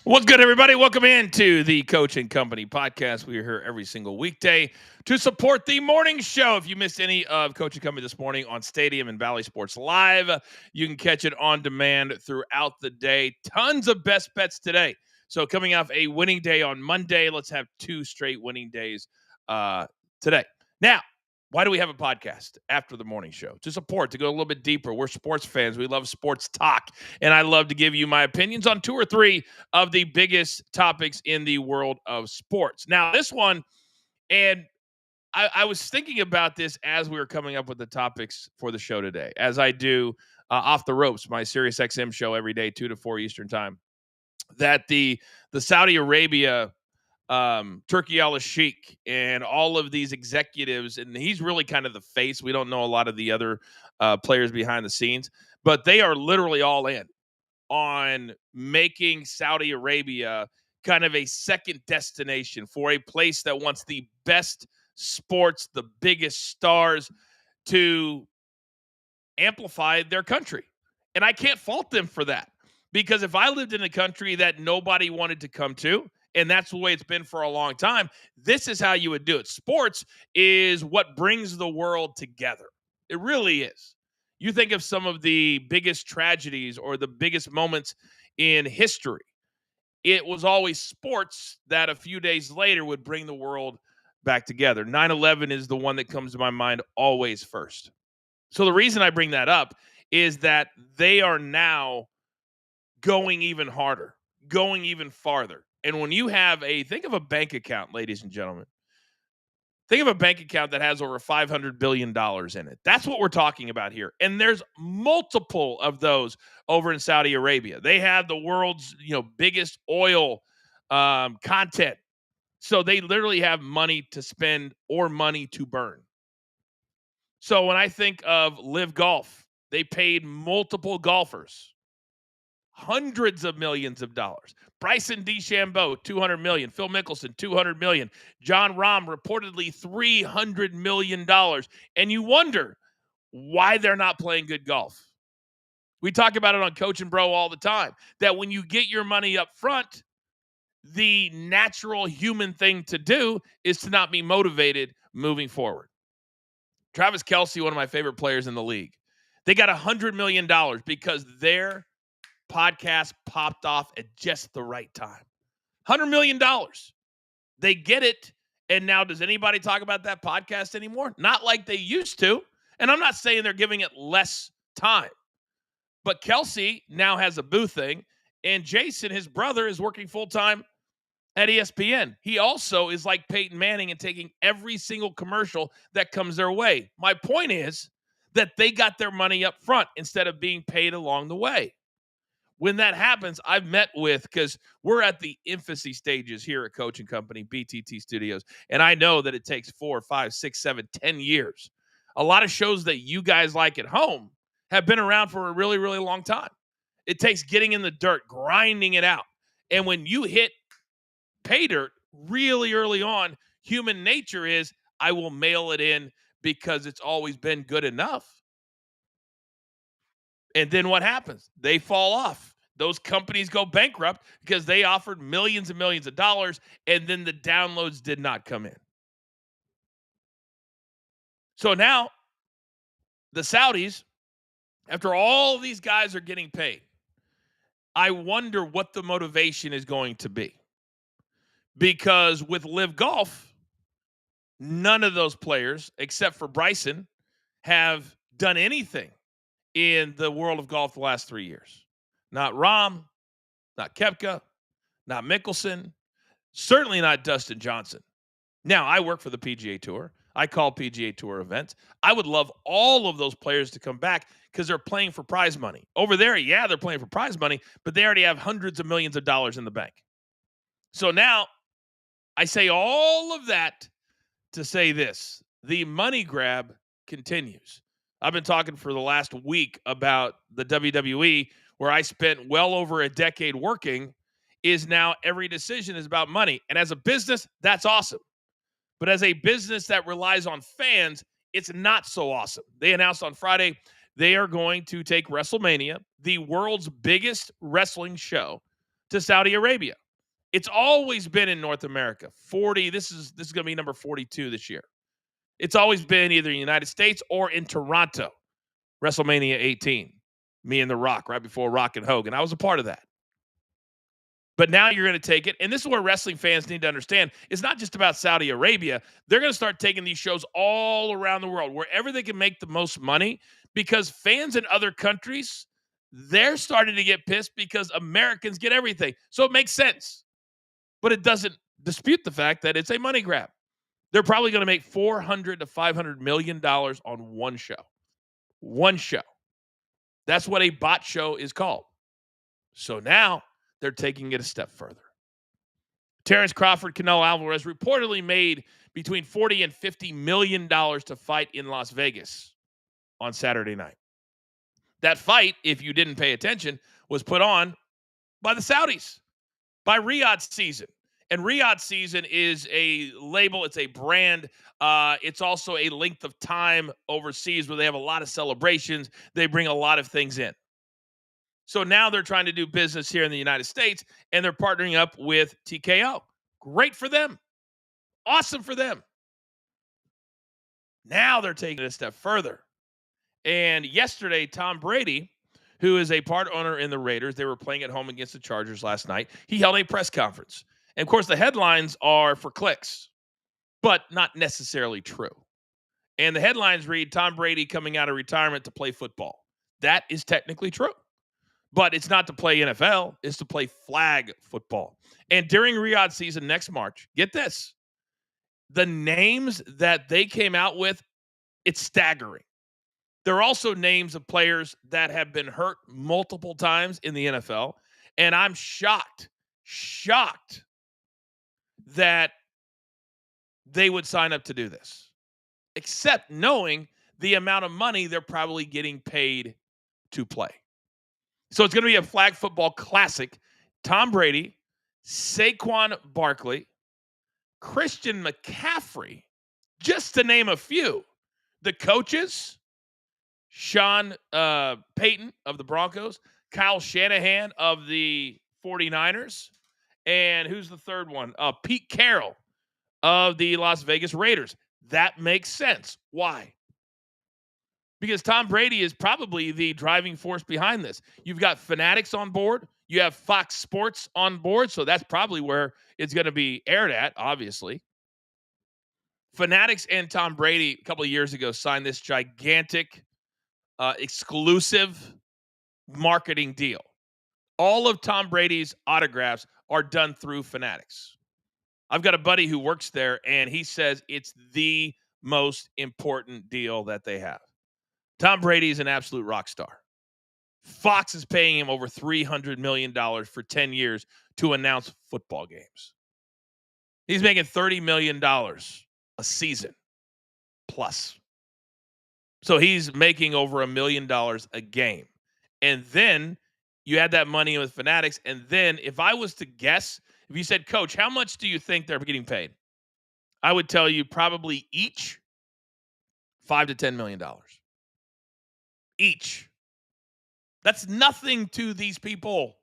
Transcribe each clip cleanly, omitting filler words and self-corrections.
What's good, everybody? Welcome into the Coach and Company podcast. We are here every single weekday to support the morning show. If you missed any of Coach and Company this morning on Stadium and Valley Sports Live, you can catch it on demand throughout the day. Tons of best bets today. So coming off a winning day on Monday, let's have 2 straight winning days today. Now, why do we have a podcast after the morning show? To support, to go a little bit deeper. We're sports fans. We love sports talk. And I love to give you my opinions on 2 or 3 of the biggest topics in the world of sports. Now, this one, and I was thinking about this as we were coming up with the topics for the show today, as I do Off the Ropes, my SiriusXM show every day, 2 to 4 Eastern time, that the Saudi Arabia Turkey al-Sheikh and all of these executives, and he's really kind of the face. We don't know a lot of the other players behind the scenes, but they are literally all in on making Saudi Arabia kind of a second destination for a place that wants the best sports, the biggest stars to amplify their country. And I can't fault them for that, because if I lived in a country that nobody wanted to come to, and that's the way it's been for a long time, this is how you would do it. Sports is what brings the world together. It really is. You think of some of the biggest tragedies or the biggest moments in history, it was always sports that a few days later would bring the world back together. 9/11 is the one that comes to my mind always first. So the reason I bring that up is that they are now going even harder, going even farther. And when you have think of a bank account, ladies and gentlemen, think of a bank account that has over $500 billion in it. That's what we're talking about here. And there's multiple of those over in Saudi Arabia. They have the world's biggest oil content. So they literally have money to spend or money to burn. So when I think of Live Golf, they paid multiple golfers hundreds of millions of dollars. Bryson DeChambeau, $200 million. Phil Mickelson, $200 million. John Rahm, reportedly $300 million. And you wonder why they're not playing good golf. We talk about it on Coach and Bro all the time, that when you get your money up front, the natural human thing to do is to not be motivated moving forward. Travis Kelce, one of my favorite players in the league, they got $100 million because their podcast popped off at just the right time. $100 million. They get it. And now, does anybody talk about that podcast anymore? Not like they used to. And I'm not saying they're giving it less time. But Kelce now has a booth thing. And Jason, his brother, is working full-time at ESPN. He also is like Peyton Manning and taking every single commercial that comes their way. My point is that they got their money up front instead of being paid along the way. When that happens, I've met with, because we're at the infancy stages here at Coach and Company, BTT Studios, and I know that it takes 4, 5, 6, 7, 10 years. A lot of shows that you guys like at home have been around for a really, really long time. It takes getting in the dirt, grinding it out. And when you hit pay dirt really early on, human nature is, I will mail it in because it's always been good enough. And then what happens? They fall off. Those companies go bankrupt because they offered millions and millions of dollars, and then the downloads did not come in. So now the Saudis, after all these guys are getting paid, I wonder what the motivation is going to be. Because with Live Golf, none of those players, except for Bryson, have done anything in the world of golf the last 3 years. Not Rahm, not Koepka, not Mickelson, certainly not Dustin Johnson. Now, I work for the PGA Tour. I call PGA Tour events. I would love all of those players to come back because they're playing for prize money. Over there, yeah, they're playing for prize money, but they already have hundreds of millions of dollars in the bank. So now I say all of that to say this: the money grab continues. I've been talking for the last week about the WWE, where I spent well over a decade working, is now every decision is about money. And as a business, that's awesome. But as a business that relies on fans, it's not so awesome. They announced on Friday they are going to take WrestleMania, the world's biggest wrestling show, to Saudi Arabia. It's always been in North America. 40, this is going to be number 42 this year. It's always been either in the United States or in Toronto. WrestleMania 18. Me and The Rock, right before Rock and Hogan. I was a part of that. But now you're going to take it, and this is where wrestling fans need to understand. It's not just about Saudi Arabia. They're going to start taking these shows all around the world, wherever they can make the most money, because fans in other countries, they're starting to get pissed because Americans get everything. So it makes sense. But it doesn't dispute the fact that it's a money grab. They're probably going to make $400 to $500 million on one show. One show. That's what a bot show is called. So now they're taking it a step further. Terrence Crawford, Canelo Alvarez reportedly made between $40 and $50 million to fight in Las Vegas on Saturday night. That fight, if you didn't pay attention, was put on by the Saudis, by Riyadh Season. And Riyadh Season is a label. It's a brand. It's also a length of time overseas where they have a lot of celebrations. They bring a lot of things in. So now they're trying to do business here in the United States, and they're partnering up with TKO. Great for them. Awesome for them. Now they're taking it a step further. And yesterday, Tom Brady, who is a part owner in the Raiders, they were playing at home against the Chargers last night. He held a press conference. And, of course, the headlines are for clicks, but not necessarily true. And the headlines read, Tom Brady coming out of retirement to play football. That is technically true. But it's not to play NFL. It's to play flag football. And during Riyadh Season next March, get this, the names that they came out with, it's staggering. There are also names of players that have been hurt multiple times in the NFL. And I'm shocked that they would sign up to do this, except knowing the amount of money they're probably getting paid to play. So it's going to be a flag football classic. Tom Brady, Saquon Barkley, Christian McCaffrey, just to name a few. The coaches, Sean Payton of the Broncos, Kyle Shanahan of the 49ers, and who's the third one? Pete Carroll of the Las Vegas Raiders. That makes sense. Why? Because Tom Brady is probably the driving force behind this. You've got Fanatics on board. You have Fox Sports on board, so that's probably where it's going to be aired at, obviously. Fanatics and Tom Brady a couple of years ago signed this gigantic exclusive marketing deal. All of Tom Brady's autographs are done through Fanatics. I've got a buddy who works there, and he says it's the most important deal that they have. Tom Brady is an absolute rock star. Fox is paying him over $300 million for 10 years to announce football games. He's making $30 million a season plus. So he's making over $1 million a game. And then you add that money with Fanatics. And then if I was to guess, if you said, Coach, how much do you think they're getting paid? I would tell you probably each $5 to $10 million. Each. That's nothing to these people.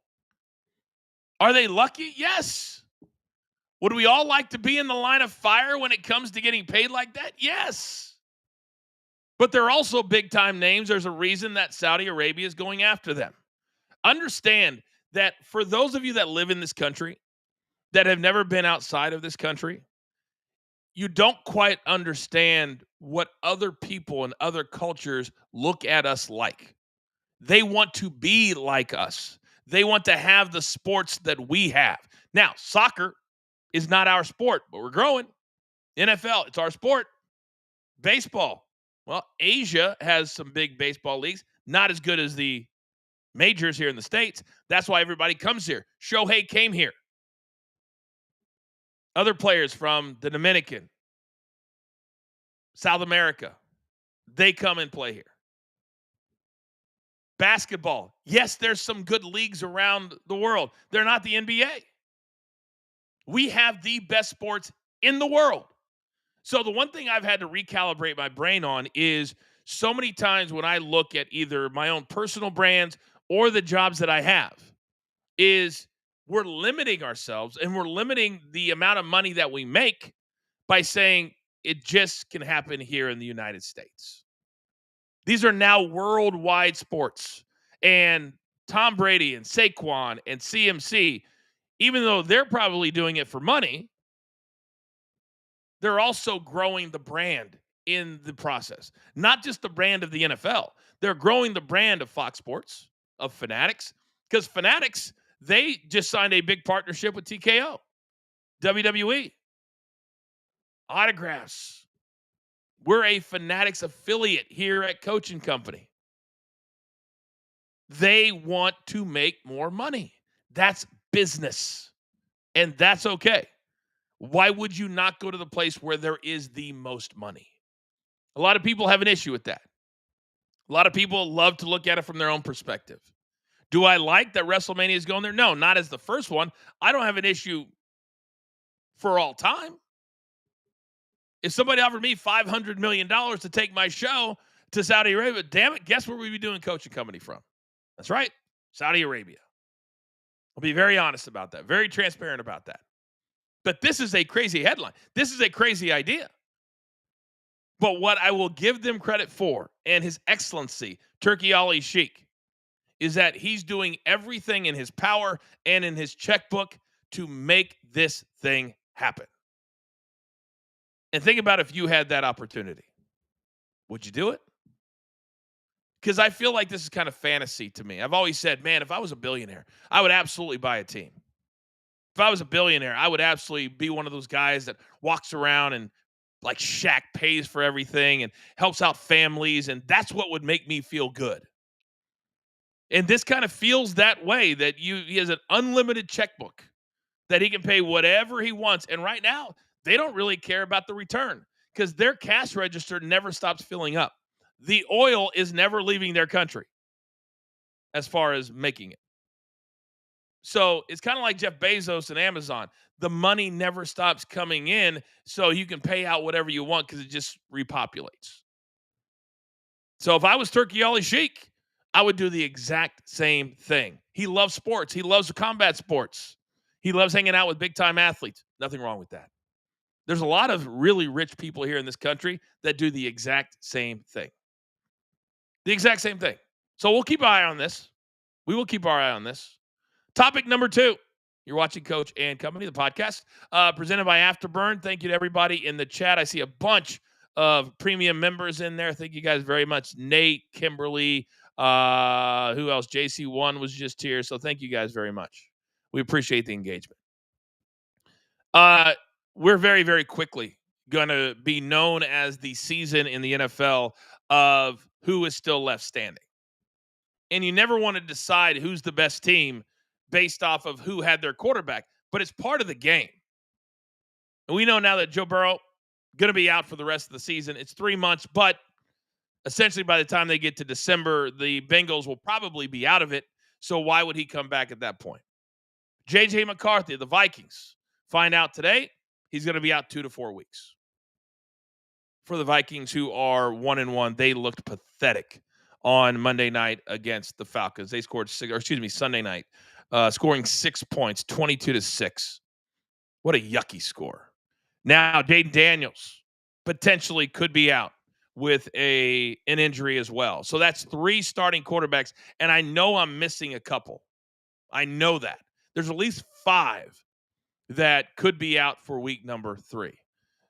Are they lucky? Yes. Would we all like to be in the line of fire when it comes to getting paid like that? Yes. But they're also big-time names. There's a reason that Saudi Arabia is going after them. Understand that for those of you that live in this country, that have never been outside of this country, you don't quite understand what other people and other cultures look at us like. They want to be like us. They want to have the sports that we have. Now, soccer is not our sport, but we're growing. NFL, it's our sport. Baseball. Well, Asia has some big baseball leagues, not as good as the majors here in the States. That's why everybody comes here. Shohei came here. Other players from the Dominican, South America, they come and play here. Basketball. Yes, there's some good leagues around the world. They're not the NBA. We have the best sports in the world. So the one thing I've had to recalibrate my brain on is so many times when I look at either my own personal brands or the jobs that I have is we're limiting ourselves and we're limiting the amount of money that we make by saying it just can happen here in the United States. These are now worldwide sports. And Tom Brady and Saquon and CMC, even though they're probably doing it for money, they're also growing the brand in the process. Not just the brand of the NFL. They're growing the brand of Fox Sports, of Fanatics, because Fanatics, they just signed a big partnership with TKO, WWE, autographs. We're a Fanatics affiliate here at Coaching Company. They want to make more money. That's business. And that's okay. Why would you not go to the place where there is the most money? A lot of people have an issue with that. A lot of people love to look at it from their own perspective. Do I like that WrestleMania is going there? No, not as the first one. I don't have an issue for all time. If somebody offered me $500 million to take my show to Saudi Arabia, damn it, guess where we'd be doing Coaching Company from? That's right, Saudi Arabia. I'll be very honest about that, very transparent about that. But this is a crazy headline. This is a crazy idea. But what I will give them credit for, and His Excellency, Turkey Ali Sheikh, is that he's doing everything in his power and in his checkbook to make this thing happen. And think about if you had that opportunity. Would you do it? Because I feel like this is kind of fantasy to me. I've always said, man, if I was a billionaire, I would absolutely buy a team. If I was a billionaire, I would absolutely be one of those guys that walks around and like Shaq pays for everything and helps out families. And that's what would make me feel good. And this kind of feels that way, that he has an unlimited checkbook that he can pay whatever he wants. And right now, they don't really care about the return because their cash register never stops filling up. The oil is never leaving their country as far as making it. So it's kind of like Jeff Bezos and Amazon. The money never stops coming in, so you can pay out whatever you want because it just repopulates. So if I was Turkey Ali Sheikh, I would do the exact same thing. He loves sports. He loves combat sports. He loves hanging out with big-time athletes. Nothing wrong with that. There's a lot of really rich people here in this country that do the exact same thing. The exact same thing. So we'll keep an eye on this. We will keep our eye on this. Topic number 2. You're watching Coach and Company, the podcast, presented by Afterburn. Thank you to everybody in the chat. I see a bunch of premium members in there. Thank you guys very much. Nate, Kimberly, who else? JC1 was just here. So thank you guys very much. We appreciate the engagement. We're very, very quickly going to be known as the season in the NFL of who is still left standing. And you never want to decide who's the best team based off of who had their quarterback, but it's part of the game. And we know now that Joe Burrow going to be out for the rest of the season. It's 3 months, but essentially by the time they get to December, the Bengals will probably be out of it. So why would he come back at that point? J.J. McCarthy, the Vikings, find out today he's going to be out 2 to 4 weeks. For the Vikings, who are 1-1, they looked pathetic on Monday night against the Falcons. They scored Sunday night, scoring 6 points, 22-6. What a yucky score. Now, Jaden Daniels potentially could be out with an injury as well. So that's 3 starting quarterbacks, and I know I'm missing a couple. I know that. There's at least 5 that could be out for week number 3.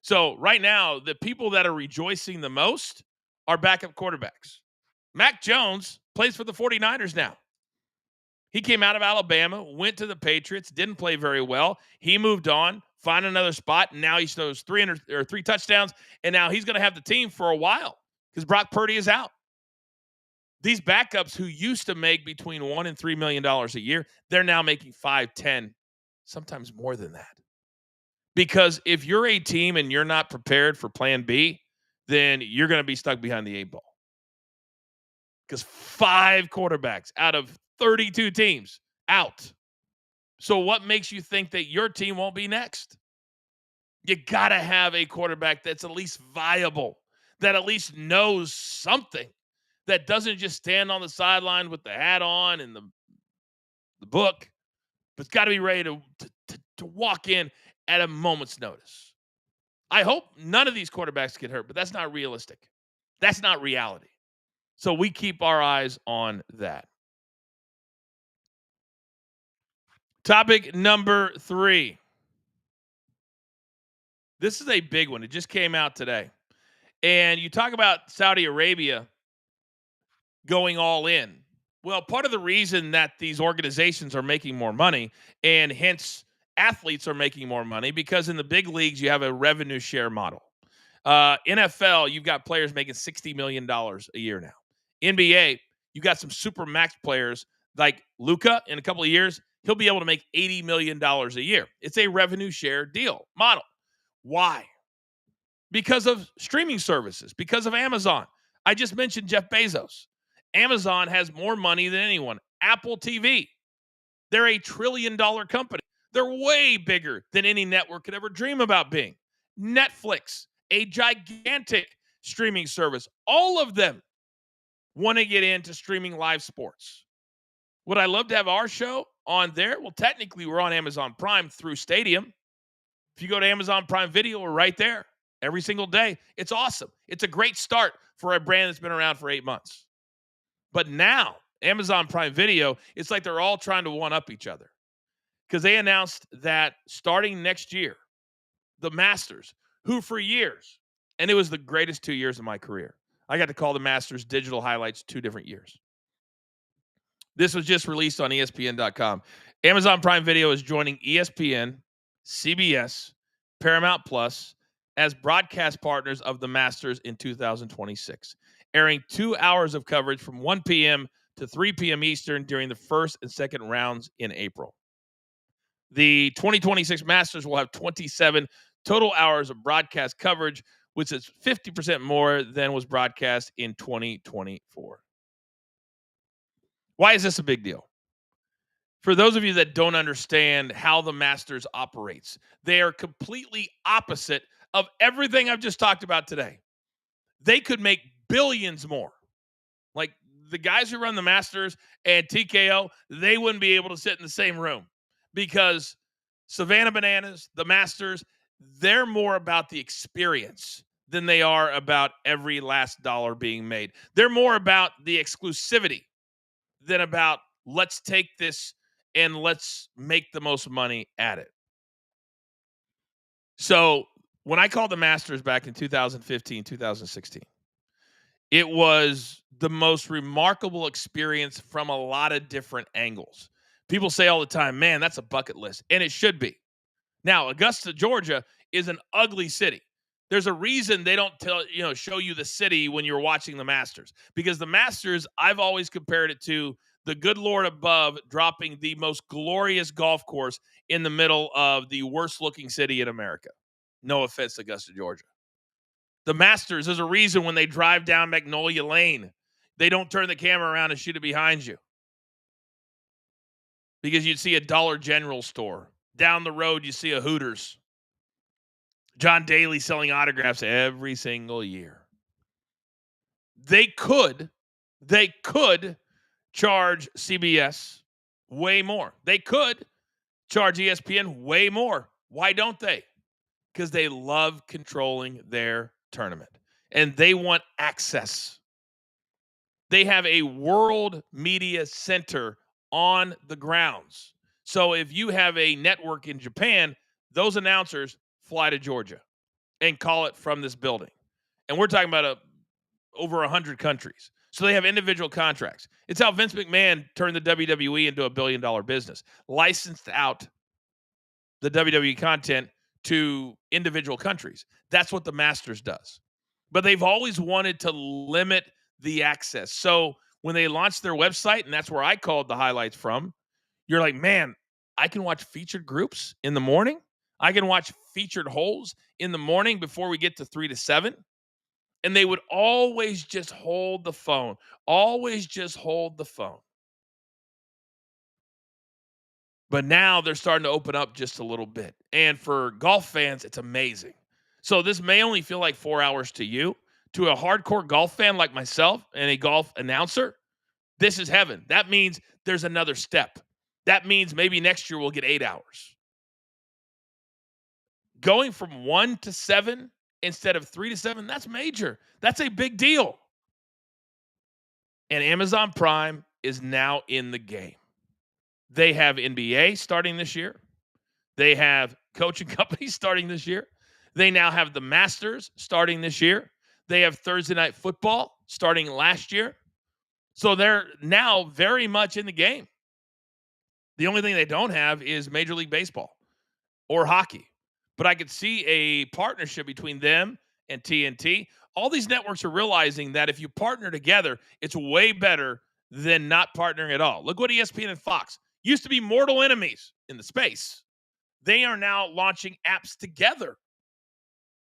So right now, the people that are rejoicing the most are backup quarterbacks. Mac Jones plays for the 49ers now. He came out of Alabama, went to the Patriots, didn't play very well. He moved on, found another spot, and now he throws 3 touchdowns, and now he's going to have the team for a while because Brock Purdy is out. These backups who used to make between $1 and $3 million a year, they're now making 5, 10, sometimes more than that. Because if you're a team and you're not prepared for plan B, then you're going to be stuck behind the 8 ball. Because 5 quarterbacks out of 32 teams out. So what makes you think that your team won't be next? You got to have a quarterback that's at least viable, that at least knows something, that doesn't just stand on the sideline with the hat on and the book. but it's got to be ready to walk in at a moment's notice. I hope none of these quarterbacks get hurt, but that's not realistic. That's not reality. So we keep our eyes on that. Topic number 3. This is a big one. It just came out today. And you talk about Saudi Arabia going all in. Well, part of the reason that these organizations are making more money, and hence athletes are making more money, because in the big leagues, you have a revenue share model. NFL, you've got players making $60 million a year now. NBA, you've got some super max players like Luka. In a couple of years, he'll be able to make $80 million a year. It's a revenue share deal model. Why? Because of streaming services, because of Amazon. I just mentioned Jeff Bezos. Amazon has more money than anyone. Apple TV, they're a $1 trillion company. They're way bigger than any network could ever dream about being. Netflix, a gigantic streaming service. All of them want to get into streaming live sports. Would I love to have our show on there? Well, technically, we're on Amazon Prime through Stadium. If you go to Amazon Prime Video, we're right there every single day. It's awesome. It's a great start for a brand that's been around for 8 months. But now, Amazon Prime Video, it's like they're all trying to one-up each other, because they announced that starting next year, the Masters, who for years, and it was the greatest 2 years of my career. I got to call the Masters digital highlights 2 different years. This was just released on ESPN.com. Amazon Prime Video is joining ESPN, CBS, Paramount Plus as broadcast partners of the Masters in 2026, airing 2 hours of coverage from 1 p.m. to 3 p.m. Eastern during the first and second rounds in April. The 2026 Masters will have 27 total hours of broadcast coverage, which is 50% more than was broadcast in 2024. Why is this a big deal? For those of you that don't understand how the Masters operates, they are completely opposite of everything I've just talked about today. They could make billions more. Like the guys who run the Masters and TKO, they wouldn't be able to sit in the same room, because Savannah Bananas, the Masters, they're more about the experience than they are about every last dollar being made. They're more about the exclusivity than about let's take this and let's make the most money at it. So when I called the Masters back in 2015, 2016, it was the most remarkable experience from a lot of different angles. People say all the time, man, that's a bucket list. And it should be. Now, Augusta, Georgia is an ugly city. There's a reason they don't show you the city when you're watching the Masters, because the Masters, I've always compared it to the good Lord above dropping the most glorious golf course in the middle of the worst looking city in America. No offense, Augusta, Georgia. The Masters, there's a reason when they drive down Magnolia Lane, they don't turn the camera around and shoot it behind you, because you'd see a Dollar General store. Down the road, you see a Hooters. John Daly selling autographs every single year. They could charge CBS way more. They could charge ESPN way more. Why don't they? Because they love controlling their tournament and they want access. They have a world media center on the grounds. So if you have a network in Japan, those announcers fly to Georgia and call it from this building. And we're talking about over 100 countries. So they have individual contracts. It's how Vince McMahon turned the WWE into $1 billion business, licensed out the WWE content to individual countries. That's what the Masters does. But they've always wanted to limit the access. So when they launched their website, and that's where I called the highlights from, you're like, man, I can watch featured groups in the morning. I can watch featured holes in the morning before we get to 3 to 7. And they would always just hold the phone. Always just hold the phone. But now they're starting to open up just a little bit. And for golf fans, it's amazing. So this may only feel like 4 hours to you. To a hardcore golf fan like myself and a golf announcer, this is heaven. That means there's another step. That means maybe next year we'll get 8 hours. Going from 1 to 7 instead of 3 to 7, that's major. That's a big deal. And Amazon Prime is now in the game. They have NBA starting this year. They have coaching companies starting this year. They now have the Masters starting this year. They have Thursday Night Football starting last year. So they're now very much in the game. The only thing they don't have is Major League Baseball or hockey. But I could see a partnership between them and TNT. All these networks are realizing that if you partner together, it's way better than not partnering at all. Look what ESPN and Fox used to be mortal enemies in the space. They are now launching apps together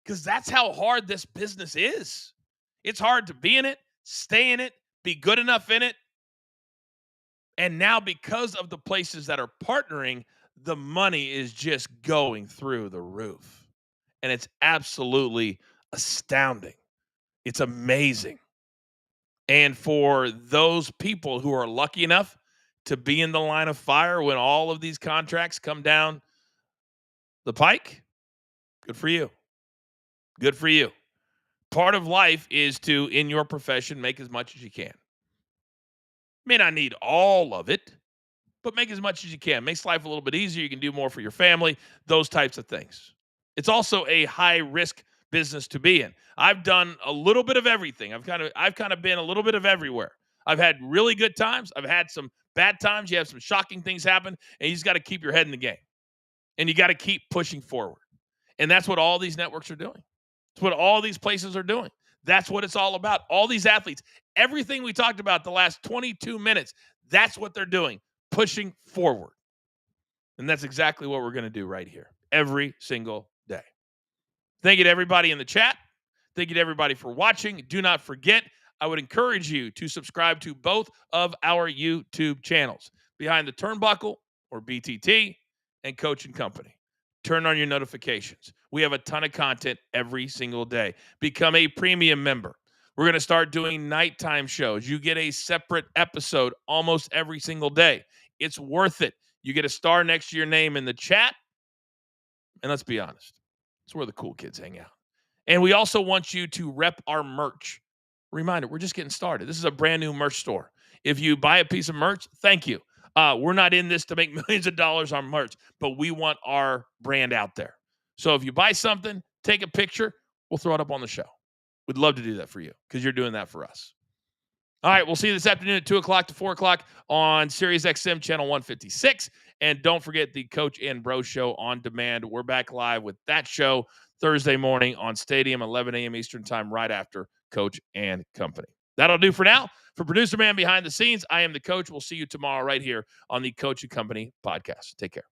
because that's how hard this business is. It's hard to be in it, stay in it, be good enough in it. And now, because of the places that are partnering, the money is just going through the roof. And it's absolutely astounding. It's amazing. And for those people who are lucky enough to be in the line of fire when all of these contracts come down the pike, good for you. Good for you. Part of life is to, in your profession, make as much as you can. May not need all of it, but make as much as you can. Makes life a little bit easier. You can do more for your family, those types of things. It's also a high risk business to be in. I've done a little bit of everything. I've kind of been a little bit of everywhere. I've had really good times. I've had some bad times. You have some shocking things happen, and you just got to keep your head in the game. And you got to keep pushing forward. And that's what all these networks are doing. It's what all these places are doing. That's what it's all about. All these athletes, everything we talked about the last 22 minutes, that's what they're doing, pushing forward. And that's exactly what we're going to do right here every single day. Thank you to everybody in the chat. Thank you to everybody for watching. Do not forget, I would encourage you to subscribe to both of our YouTube channels, Behind the Turnbuckle, or BTT, and Coach and Company. Turn on your notifications. We have a ton of content every single day. Become a premium member. We're going to start doing nighttime shows. You get a separate episode almost every single day. It's worth it. You get a star next to your name in the chat. And let's be honest, it's where the cool kids hang out. And we also want you to rep our merch. Reminder, we're just getting started. This is a brand new merch store. If you buy a piece of merch, thank you. We're not in this to make millions of dollars on merch, but we want our brand out there. So if you buy something, take a picture, we'll throw it up on the show. We'd love to do that for you because you're doing that for us. All right, we'll see you this afternoon at 2 o'clock to 4 o'clock on Sirius XM channel 156. And don't forget the Coach and Bro Show on demand. We're back live with that show Thursday morning on Stadium, 11 a.m. Eastern time, right after Coach and Company. That'll do for now. For Producer Man behind the scenes, I am the Coach. We'll see you tomorrow right here on the Coach and Company podcast. Take care.